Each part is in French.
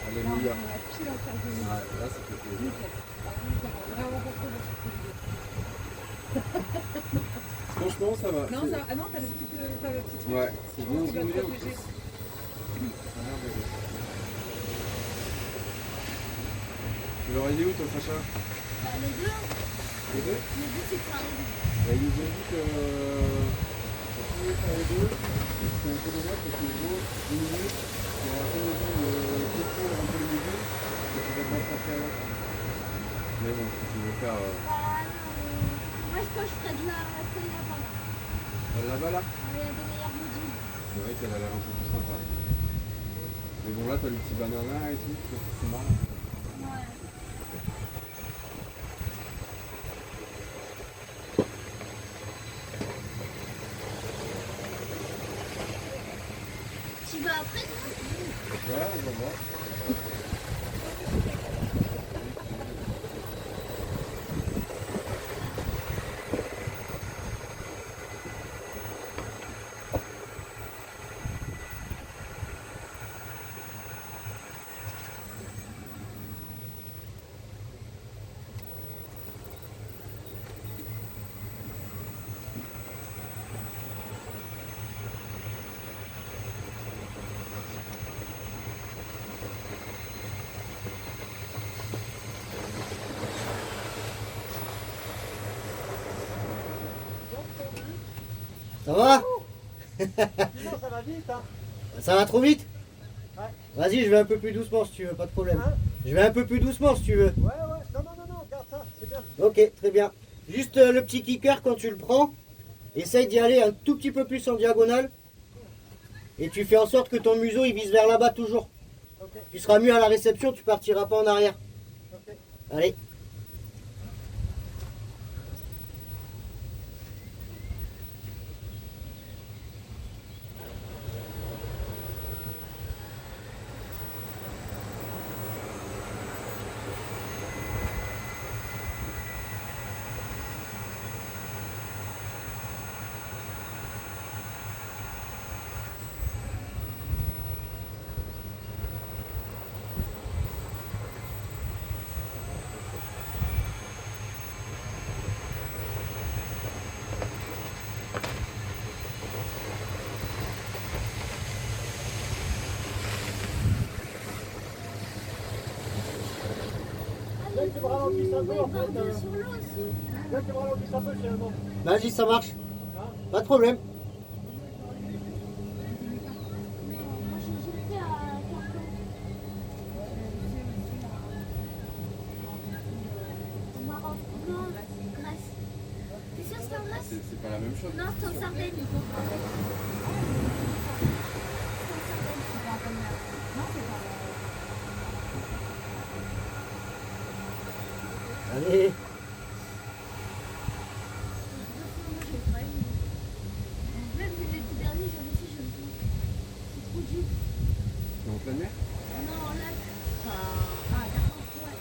Alléluia. Ouais, là, ça fait plaisir. Franchement, ça va. Non, ça... ah non, t'as le petit truc. Ouais, c'est bien qui doit zoomé te en protéger. plus. Ça a l'air d'aller. Tu leur as dit où toi, Sacha? Bah, les deux. Les deux? Le but c'est de faire les deux. Bah, ils nous ont dit que ça pouvait faire les deux. C'est un peu dommage parce que gros, 10 minutes, il y a un peu de contrôle, un peu de musique, et tu vas pas passer à l'autre. Mais bon, si tu veux faire Bah, non, moi je pense que je ferais de la celle là-bas. là-bas là, Il y a des meilleurs modules. c'est vrai qu'elle a l'air un peu plus sympa. Mais bon, là, t'as le petit banana et tout, c'est marrant. Ouais. Tu vas après toi? Ouais, on va voir. Ça va? Sinon, ça va vite, hein. Ça va trop vite? Ouais. Vas-y, je vais un peu plus doucement si tu veux, pas de problème. Hein? Je vais un peu plus doucement si tu veux. Ouais, ouais. Non, non, non, non, regarde ça, c'est bien. Ok, très bien. Juste le petit kicker quand tu le prends, essaye d'y aller un tout petit peu plus en diagonale. Et tu fais en sorte que ton museau il vise vers là-bas toujours. Ok, Tu seras mieux à la réception, tu partiras pas en arrière. ok. Allez. Là, tu me ralentisses un peu, en fait. Bordel sur l'eau aussi. Là, tu me ralentisses un peu, finalement. Vas-y, ça marche. Hein? Pas de problème. Moi j'ai fait à Carton. Au Maroc. Non, Grèce. T'es sûr que c'était en Grèce? C'est pas la même chose. Non, c'était en Sardaigne. C'était en Sardaigne. Non, c'est pas. Allez. Même l'été dernier, j'en ai fait, je le fais. C'est trop dur. C'est en pleine mer? Non, là, Ah, Carton. ouais.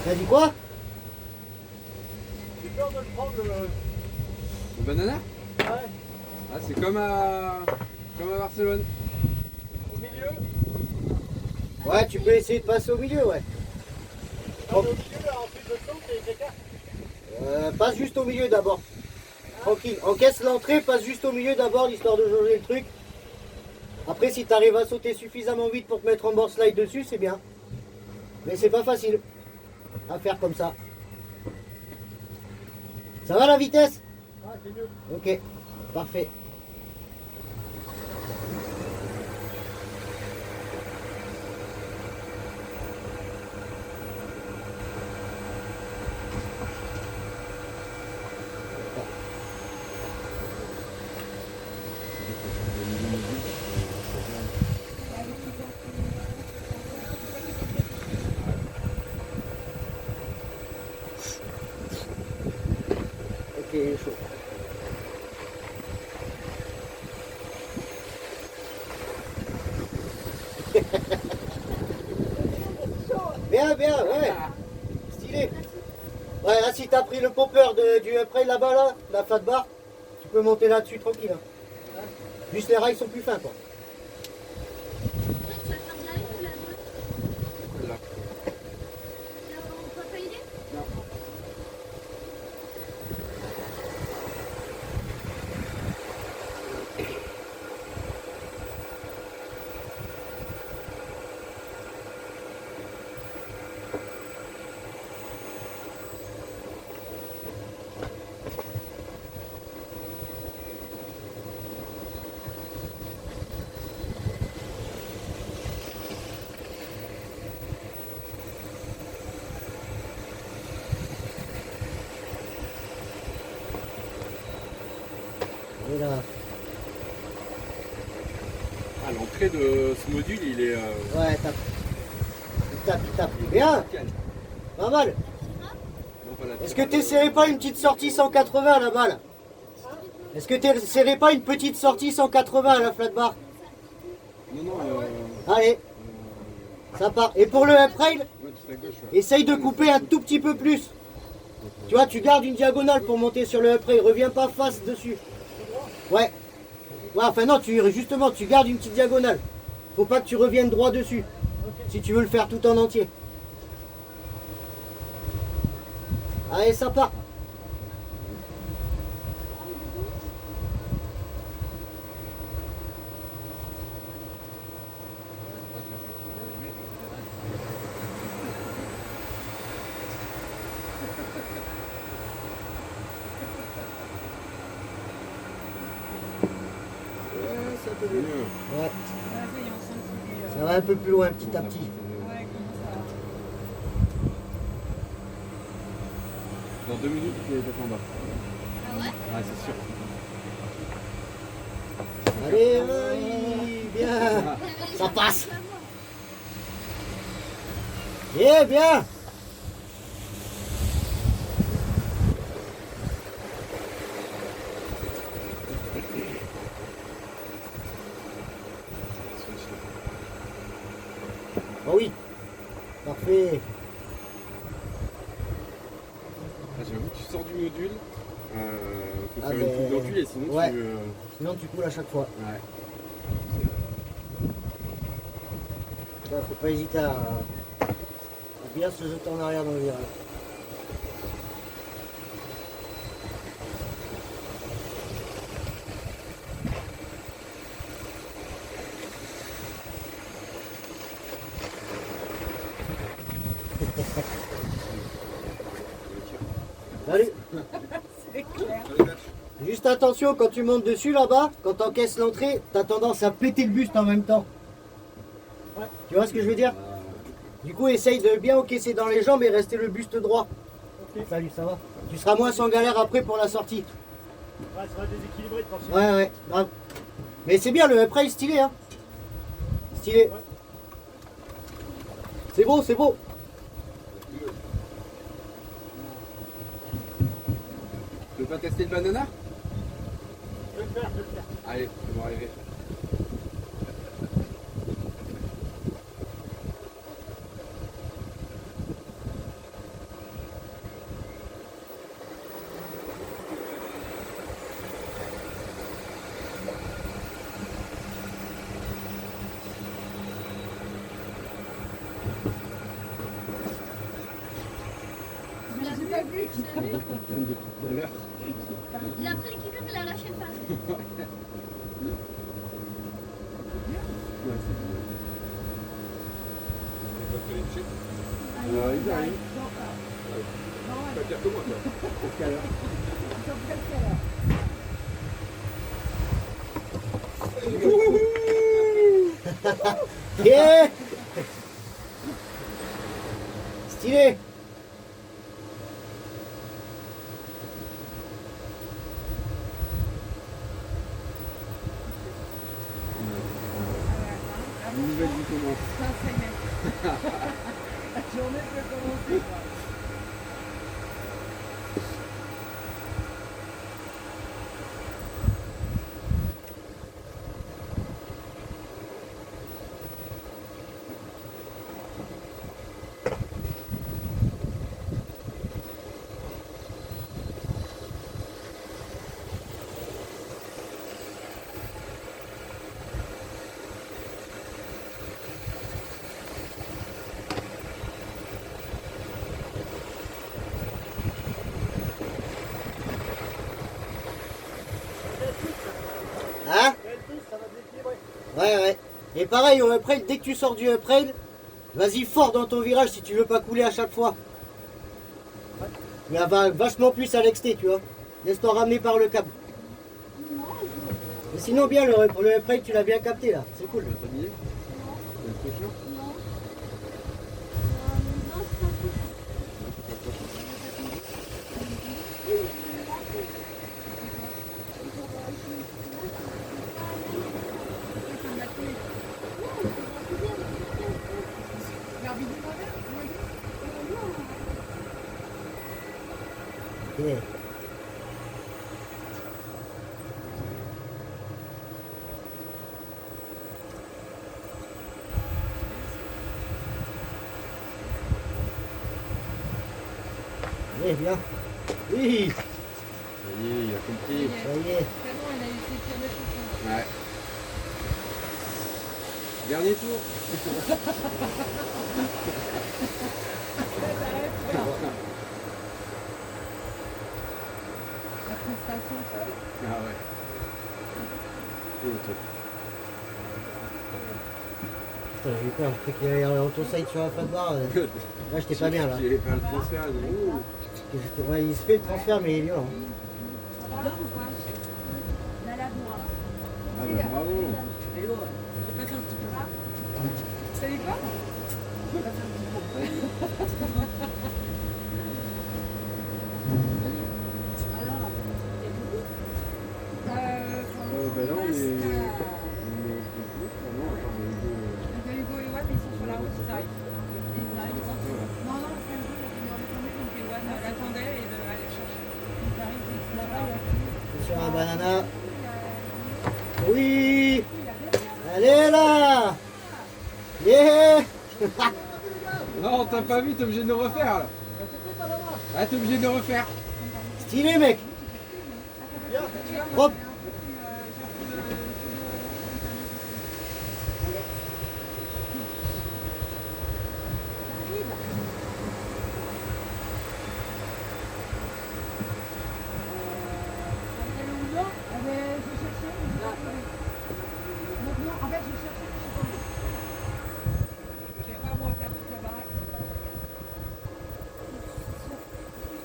T'as dit quoi? J'ai peur de le prendre, Le banana? ouais, Ah, c'est comme à Barcelone. au milieu. Ouais, tu peux essayer de passer au milieu, ouais. Non, mais au milieu, là, ensuite, je saute et j'écarte. Passe juste au milieu d'abord. Tranquille. Encaisse l'entrée, passe juste au milieu d'abord, histoire de jauger le truc. Après, si tu arrives à sauter suffisamment vite pour te mettre en board slide dessus, c'est bien. Mais c'est pas facile à faire comme ça. Ça va la vitesse? Ah, c'est mieux. Ok, parfait. Ok, il est chaud. Bien, bien, ouais. Stylé. Ouais, là, si t'as pris le popper du upgrade là-bas, là, la flat bar, tu peux monter là-dessus tranquille. Hein. Juste les rails sont plus fins, quoi. Tu vas faire de la ligne ou la droite? Là. On peut pas y aller? Non. Et là. Ah, l'entrée de ce module, il est. Ouais, tape. Il tape. Bien, Nickel. pas mal. Donc, voilà, Est-ce que t'essaierais pas une petite sortie 180 là-bas là? Est-ce que t'essaierais pas une petite sortie 180 à la flat bar? Non, non, Allez, ça part. Et pour le upgrade, ouais, tout à gauche. Ouais. essaye de couper un tout petit peu plus. Tu vois, tu gardes une diagonale pour monter sur le upgrade. Reviens pas face dessus. Ouais. Ouais, enfin non, justement, tu gardes une petite diagonale. Faut pas que tu reviennes droit dessus. Si tu veux le faire tout en entier. Allez, ça part. Ouais, c'est un peu mieux. Mieux. Ouais, Là, ça y est, on sent qu'il est, ça va un peu plus loin petit à petit. ouais, comment Dans 2 minutes, il est en bas. Ah ouais? Ouais, c'est sûr. Allez, oui, bien. Ça passe. Eh bien. Oh oui. Parfait. Ah, j'avoue que tu sors du module, faut Ah faire ben, une coupe d'enculé, et sinon ouais. tu. Sinon tu coules à chaque fois. Ouais. Là, faut pas hésiter à bien se jeter en arrière dans le virage. Salut. c'est clair. Juste attention quand tu montes dessus là-bas, quand tu encaisses l'entrée, tu as tendance à péter le buste en même temps. Tu vois ce que je veux dire? Du coup, essaye de bien encaisser dans les jambes et rester le buste droit. Salut, ça va? Tu seras moins sans galère après pour la sortie. Ouais, ça sera déséquilibré de forcément. Ouais, ouais, grave. Mais c'est bien, le upgrade stylé, hein? Stylé. C'est beau, c'est beau. Tu veux pas tester le banana? Je vais le faire, je vais le faire. Allez, fais-moi rêver. Il a pas vu. Depuis tout à l'heure. Il a pris le kicker, il a lâché le phare. Ouais, c'est bon. Ils arrivent. Pas pire que moi, quoi. Jusqu'à l'heure. Yeah. Stylé. Une nouvelle vie commence. Ça, ça y est. La journée peut commencer, quoi. ouais. Et pareil au upgrade, dès que tu sors du upgrade, vas-y fort dans ton virage si tu veux pas couler à chaque fois. Mais va vachement plus à l'exté, tu vois. Laisse-toi ramener par le câble. Non, Mais sinon bien, le upgrade, tu l'as bien capté là. C'est cool. Le premier, le prochain. non. Non, c'est pas cool. Ok. Allez, viens. Oui, Ça y est, il a compris. ça y est. Vraiment, il a eu ses pires de choses. Ouais. Dernier tour. La frustration, tu sais. Ah ouais. Et au top. Putain, j'ai eu peur, j'ai cru qu'il y avait un auto-side sur la fin de barre. Là, j'étais pas bien là. J'ai fait le transfert. J'ai dit, ouh. Ouais, il se fait le transfert, mais il est violent. Ça va ou quoi La labour. Ah bah bravo. Vous savez quoi Alors, Bah là on est. On est au plus, non, enfin, Hugo et Ewan, mais ils sont sur la route, ils arrivent. Ils arrivent. Non, non, parce que Hugo, il a été redescendu, donc Ewan l'attendait et de aller le chercher. Ils arrivent, ils là-bas, ouais. Sur un banana. Oui. Allez là. Yeah. Non, t'as pas vu, t'es obligé de le refaire là. Ah, t'es obligé de le refaire. Stylé, mec. Hop.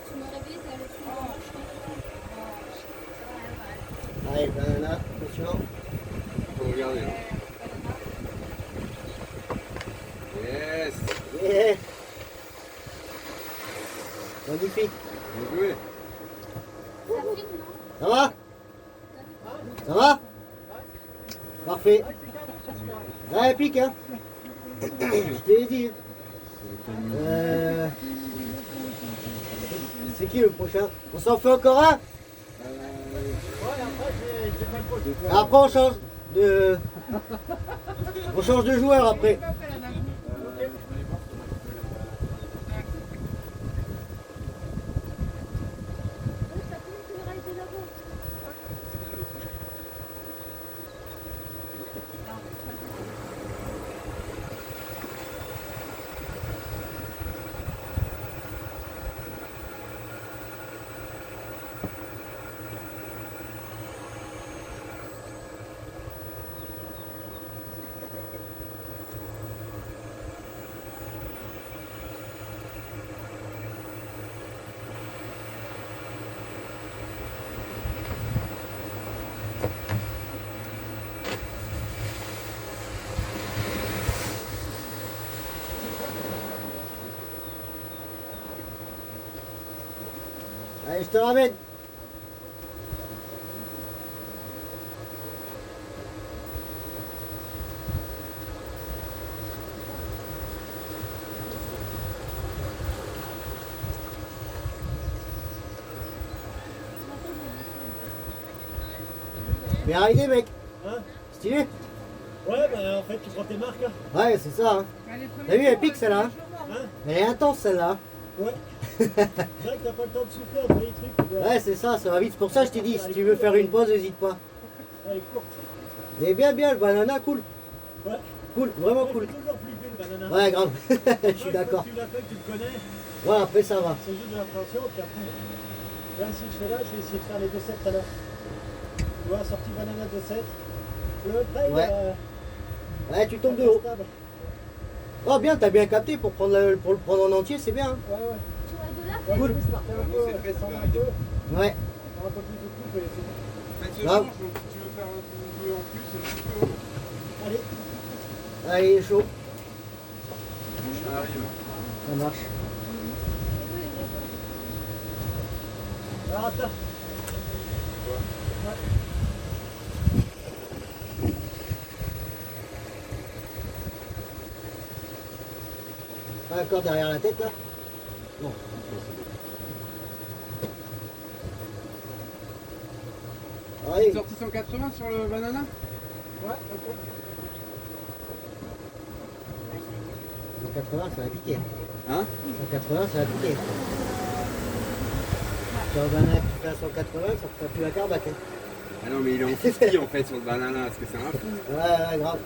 Tu m'as réveillé, t'es allé plus loin. Allez, banana, attention. Faut regarder. Yes. Yeah. Magnifique. Bien joué. Ça filme, non? Ça va? Ça va? Parfait. Là, elle pique, hein? Je t'ai dit. C'est qui le prochain? On s'en fait encore un? Après, on change de. On change de joueur après. Ça filme, tu verras, il était là-bas. Allez, je te ramène. Bien arrivé, mec. Hein? Stylé? Ouais, bah en fait, tu prends tes marques. Hein? Ouais, c'est ça. Hein. T'as vu, elle pique celle-là, hein? Hein? Elle est intense celle-là. Ouais. C'est vrai que t'as pas le temps de souffler entre les trucs. Tu dois... Ouais, c'est ça, ça va vite. C'est pour ça que je t'ai dit, si tu veux faire une pause, n'hésite pas. Elle est courte. Mais bien, bien, le banana, cool. Ouais. Cool, vraiment Ouais, cool. faut toujours flipper le banana. Ouais, grave. Je suis Ouais, d'accord. quand tu l'as fait, tu le connais. Ouais, après ça va. C'est juste de l'appréhension. Puis après, là, si je fais là, je vais essayer de faire les 2-7 tout à l'heure. Tu vois, sortie banana 2-7. Le prêt, Ouais. Ouais, tu tombes de haut. Oh bien, t'as bien capté pour, pour le prendre en entier, c'est bien. Hein. Ouais, ouais. Tu vas de là, Ouais, Cool. je partais un peu, descendre un peu, Ouais. faire un peu plus de coupe et c'est bon. Faites ce Grave. change, donc si tu veux faire un peu en plus, tu peux. Allez. Allez, il est chaud. Ça arrive. Ça marche. Alors, Rasta. Pas encore derrière la tête là. Non. Allez. Sorti 180 sur le banana? Ouais, ok. 180, ça va piquer. Hein? 180, ça va piquer. Sur le banana qui fait à 180, ça ne fera plus la carbac. Hein. Ah non, mais il est en 50 en fait sur le banana, parce que c'est un fou. Ouais, grave.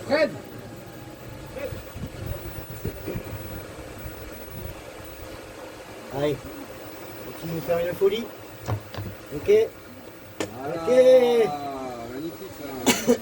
Fred! Allez. Continue de faire une folie. Ok. Voilà. Ok. Magnifique ça.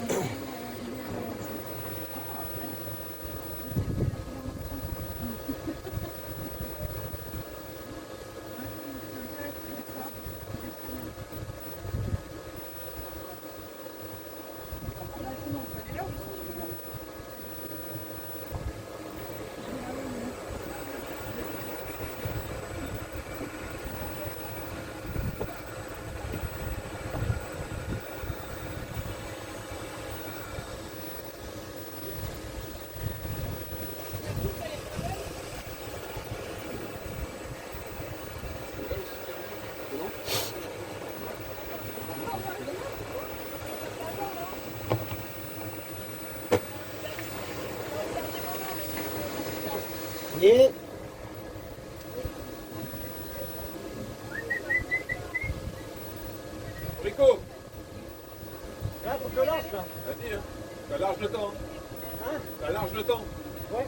Et Rico! Là, faut que je lâche là. Vas-y, hein. T'as large le temps. Hein? T'as large le temps. Ouais.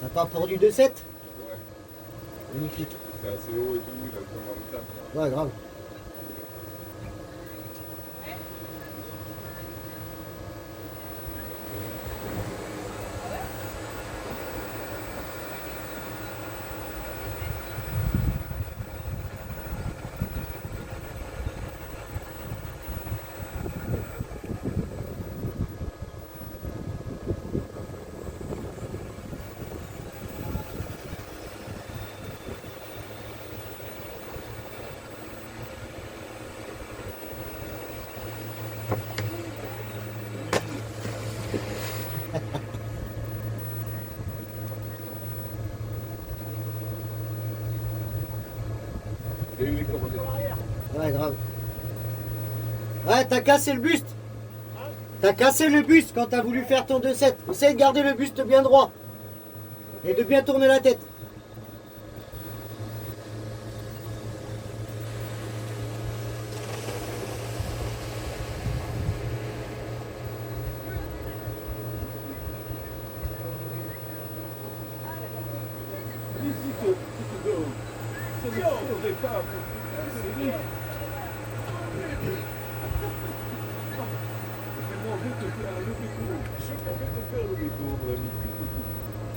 ça part pour du 2-7. Ouais. Magnifique. C'est assez haut et tout, il a le temps d'avoir le temps. Ouais, grave. Il a eu les coordonnées. Ouais, grave. Ouais, t'as cassé le buste. T'as cassé le buste quand t'as voulu faire ton 2-7. Essaye de garder le buste bien droit. Et de bien tourner la tête.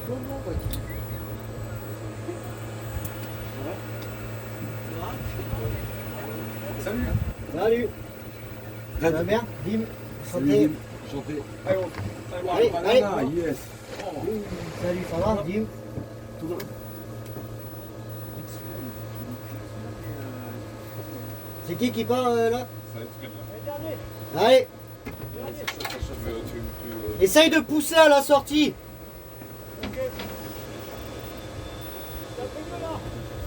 Comment vas-tu? Salut! Salut. Ça va bien? Dim. Santé. Chanté. Allez, on Allez, banana, allez. yes! Salut, ça va? Dim. Tout va. C'est qui part là? Ça va être très bien. Allez. Tu Essaye de pousser à la sortie.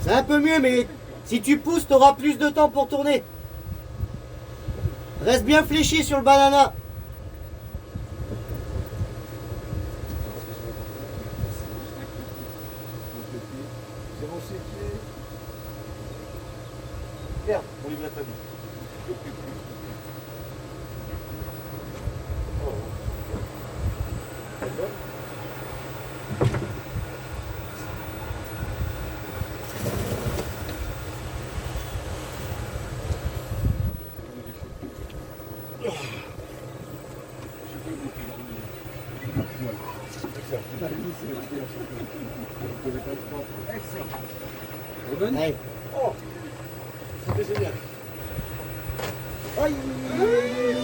C'est un peu mieux, mais si tu pousses, tu auras plus de temps pour tourner. Reste bien fléchi sur le banana. Regarde, mon livret de famille. Allez. Oh, c'était génial. Aïe,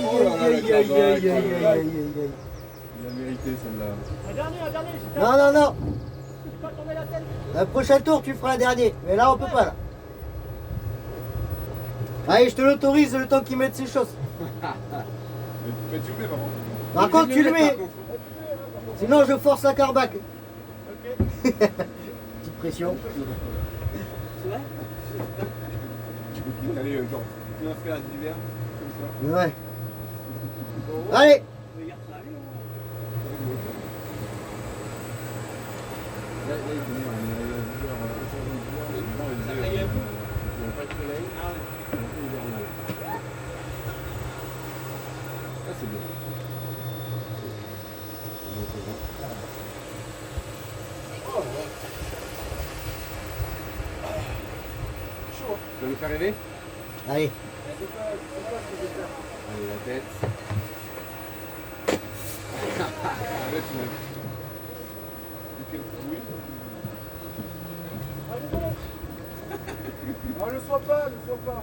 Oh là là, aïe, aïe, aïe, aïe, aïe, aïe, aïe, aïe. Il a mérité celle-là. Un dernier, j'ai Non, non, non. pas tombé la tête. Le prochain tour, tu feras un dernier. Mais là, on peut pas, là. Allez, je te l'autorise le temps qu'il mette ses choses. Mais tu le mets par contre. Par contre, tu le mets. Par contre. Sinon, je force la carbac. Ok. Petite pression. Allez, genre, tu vas faire d'hiver, comme ça. Ouais. Allez. Là, il est venu, on est à 10h, les gens, ils disaient, il n'y a pas de soleil. Donc, il est hivernal. Ah, c'est bien. Tu vas nous faire rêver? Allez. Allez, la tête. Là, tu m'as... Oui. Ah, ne sois pas, ne sois pas.